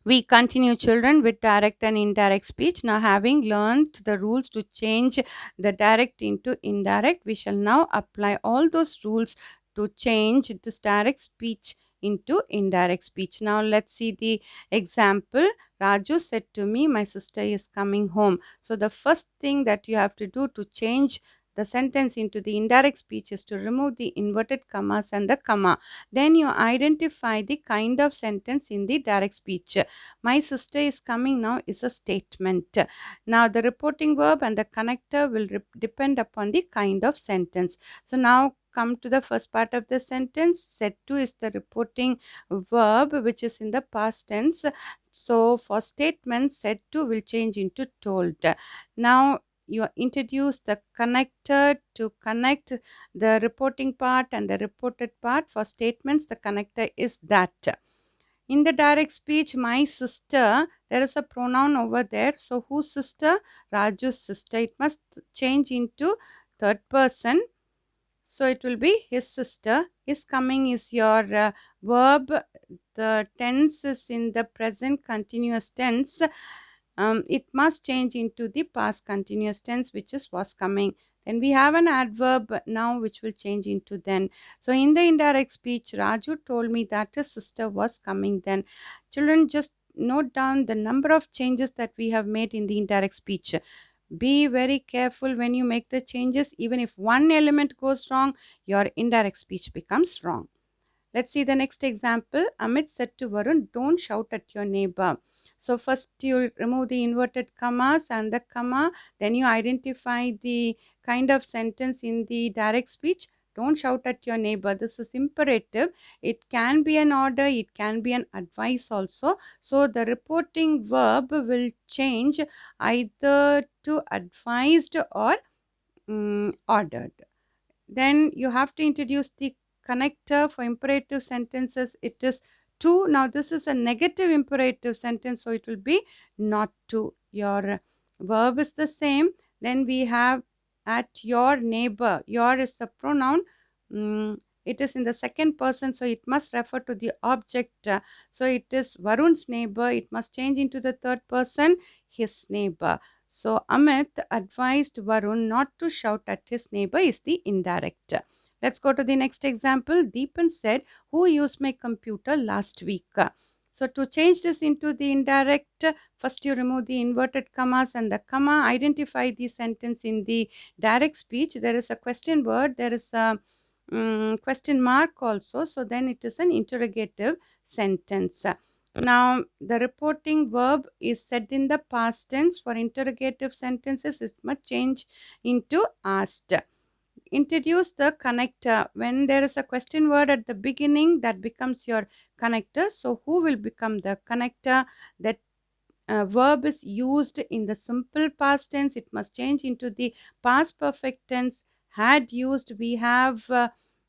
We continue, children, with direct and indirect speech. Now, having learned the rules to change the direct into indirect, we shall now apply all those rules to change this direct speech into indirect speech. Now, let's see the example. Raju said to me, my sister is coming home. So, the first thing that you have to do to change the sentence into the indirect speech is to remove the inverted commas and the comma. Then you identify the kind of sentence in the direct speech. My sister is coming now is a statement. Now, the reporting verb and the connector will depend upon the kind of sentence. So, now come to the first part of the sentence. Said to is the reporting verb which is in the past tense. So, for statement, said to will change into told. Now, you introduce the connector to connect the reporting part and the reported part. For statements, the connector is that. In the direct speech, my sister, there is a pronoun over there. So, whose sister? Raju's sister. It must change into third person. So, it will be his sister. Is coming is your verb. The tense is in the present continuous tense. It must change into the past continuous tense, which is was coming. Then we have an adverb now, which will change into then. So, in the indirect speech, Raju told me that his sister was coming then. Children, just note down the number of changes that we have made in the indirect speech. Be very careful when you make the changes. Even if one element goes wrong, your indirect speech becomes wrong. Let's see the next example. Amit said to Varun, don't shout at your neighbor. So first you remove the inverted commas and the comma. Then you identify the kind of sentence in the direct speech. Don't shout at your neighbor. This is imperative. It can be an order. It can be an advice also. So the reporting verb will change either to advised or ordered. Then you have to introduce the connector for imperative sentences. It is to. Now this is a negative imperative sentence, so it will be not to. Your verb is the same. Then we have at your neighbor. Your is a pronoun. It is in the second person, so it must refer to the object. So it is Varun's neighbor. It must change into the third person, his neighbor. So Amit advised Varun not to shout at his neighbor is the indirect. Let's go to the next example. Deepan said, who used my computer last week? So to change this into the indirect, first you remove the inverted commas and the comma. Identify the sentence in the direct speech. There is a question word. There is a question mark also. So then it is an interrogative sentence. Now, the reporting verb is said in the past tense. For interrogative sentences, it must change into asked. Introduce the connector. When there is a question word at the beginning, that becomes your connector. So, who will become the connector? That verb is used in the simple past tense. It must change into the past perfect tense. Had used, we have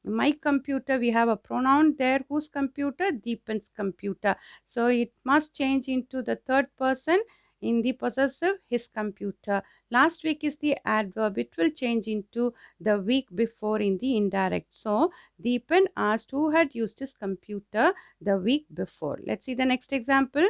my computer. We have a pronoun there. Whose computer? Deepan's computer. So it must change into the third person. In the possessive, his computer. Last week is the adverb. It will change into the week before in the indirect. So Deepan asked who had used his computer the week before. Let's see the next example.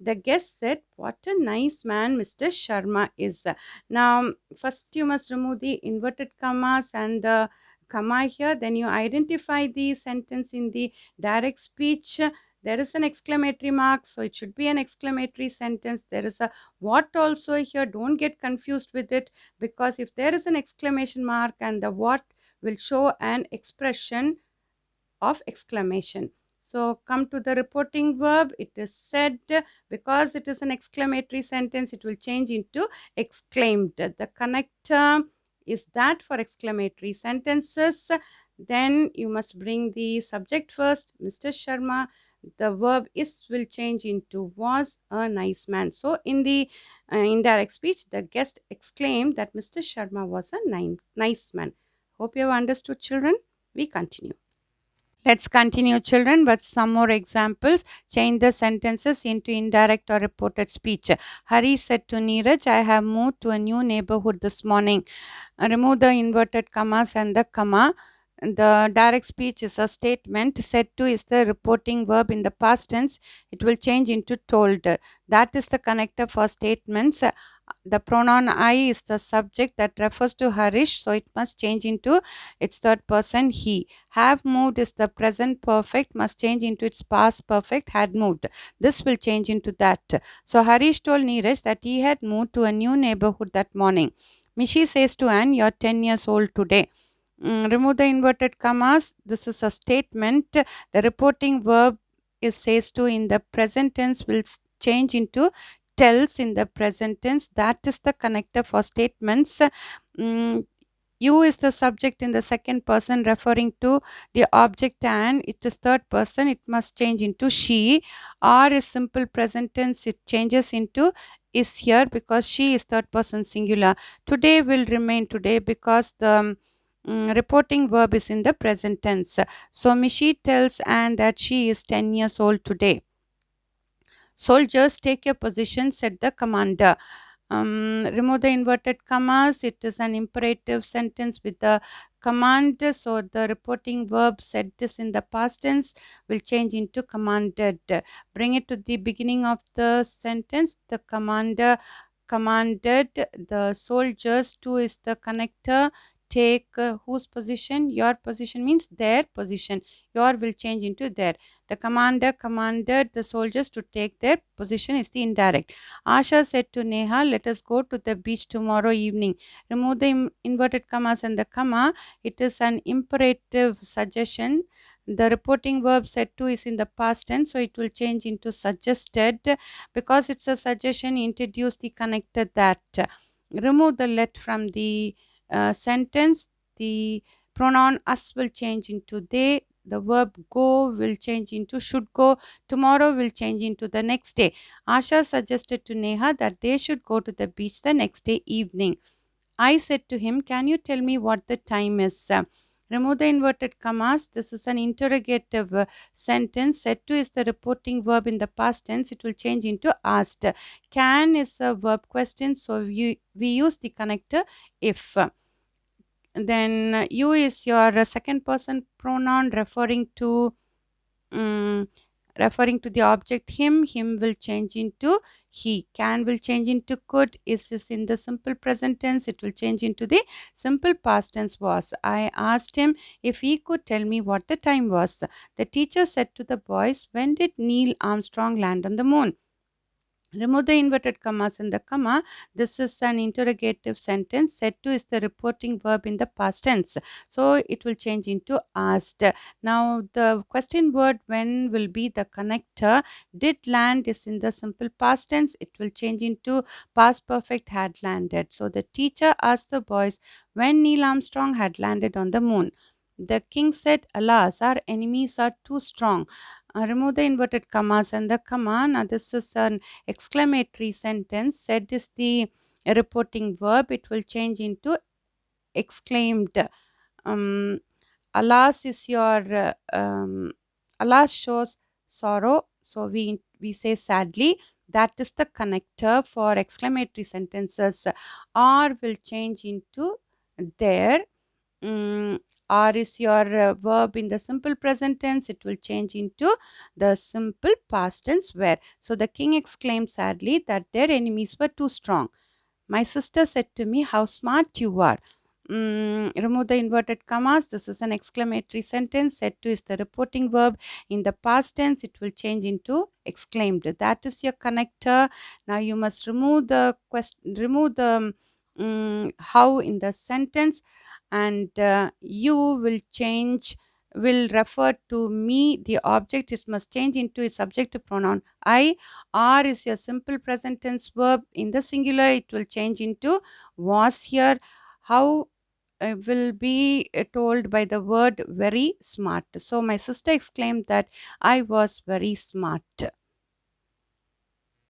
The guest said, what a nice man Mr. Sharma is. Now, first you must remove the inverted commas and the comma here. Then you identify the sentence in the direct speech. There is an exclamatory mark, so it should be an exclamatory sentence. There is a what also here. Don't get confused with it, because if there is an exclamation mark and the what will show an expression of exclamation. So come to the reporting verb. It is said. Because it is an exclamatory sentence, it will change into exclaimed. The connector is that for exclamatory sentences. Then you must bring the subject first, Mr. Sharma. The verb is will change into was a nice man. So in the indirect speech, the guest exclaimed that Mr. Sharma was a nice man. Hope you have understood, children. We continue. Let's continue, children, with some more examples. Change the sentences into indirect or reported speech. Hari said to Neeraj, I have moved to a new neighborhood this morning. Remove the inverted commas and the comma. The direct speech is a statement. Said to is the reporting verb in the past tense. It will change into told. That is the connector for statements. The pronoun I is the subject that refers to Harish, so it must change into its third person he. Have moved is the present perfect, must change into its past perfect had moved. This will change into that. So Harish told Neeraj that he had moved to a new neighborhood that morning. Mishi says to Anne, "You're 10 years old today." Remove the inverted commas. This is a statement. The reporting verb is says to in the present tense will change into tells in the present tense. That is the connector for statements. Mm, you is the subject in the second person referring to the object, and it is third person. It must change into she. R is simple present tense. It changes into is here because she is third person singular. Today will remain today because the reporting verb is in the present tense. So Mishi tells Anne that she is 10 years old today. Soldiers, take your position, said the commander. Remove the inverted commas. It is an imperative sentence with the command. So the reporting verb said this in the past tense will change into commanded. Bring it to the beginning of the sentence. The commander commanded the soldiers to is the connector. Take whose position? Your position means their position. Your will change into their. The commander commanded the soldiers to take their position is the indirect. Asha said to Neha, "Let us go to the beach tomorrow evening." Remove the inverted commas and the comma. It is an imperative suggestion. The reporting verb said to is in the past tense, so it will change into suggested. Because it's a suggestion, introduce the connector that. Remove the let from the sentence. The pronoun us will change into they. The verb go will change into should go. Tomorrow will change into the next day. Asha suggested to Neha that they should go to the beach the next day evening. I said to him, "Can you tell me what the time is?" Remove the inverted commas. This is an interrogative sentence. Said to is the reporting verb in the past tense. It will change into asked. Can is a verb question, so we use the connector if. Then you is your second person pronoun um, referring to the object him will change into he. Can will change into could. Is in the simple present tense. It will change into the simple past tense was. I asked him if he could tell me what the time was. The teacher said to the boys, "When did Neil Armstrong land on the moon?" Remove the inverted commas and the comma. This is an interrogative sentence. Said to is the reporting verb in the past tense. So it will change into asked. Now the question word when will be the connector. Did land is in the simple past tense. It will change into past perfect had landed. So the teacher asked the boys when Neil Armstrong had landed on the moon. The king said, "Alas, our enemies are too strong." Remove the inverted commas and the comma. Now this is an exclamatory sentence. Said is the reporting verb. It will change into exclaimed. um, Alas is your alas shows sorrow, so we say sadly. That is the connector for exclamatory sentences. Or will change into there. Mm, or is your verb in the simple present tense. It will change into the simple past tense where. So the king exclaimed sadly that their enemies were too strong. My sister said to me, "How smart you are." Remove the inverted commas. This is an exclamatory sentence. Said to is the reporting verb. In the past tense, it will change into exclaimed. That is your connector. Now you must remove the question, remove the how in the sentence, and you will change will refer to me. The object is must change into a subjective pronoun I. R is your simple present tense verb in the singular. It will change into was here. How will be told by the word very smart. So my sister exclaimed that I was very smart.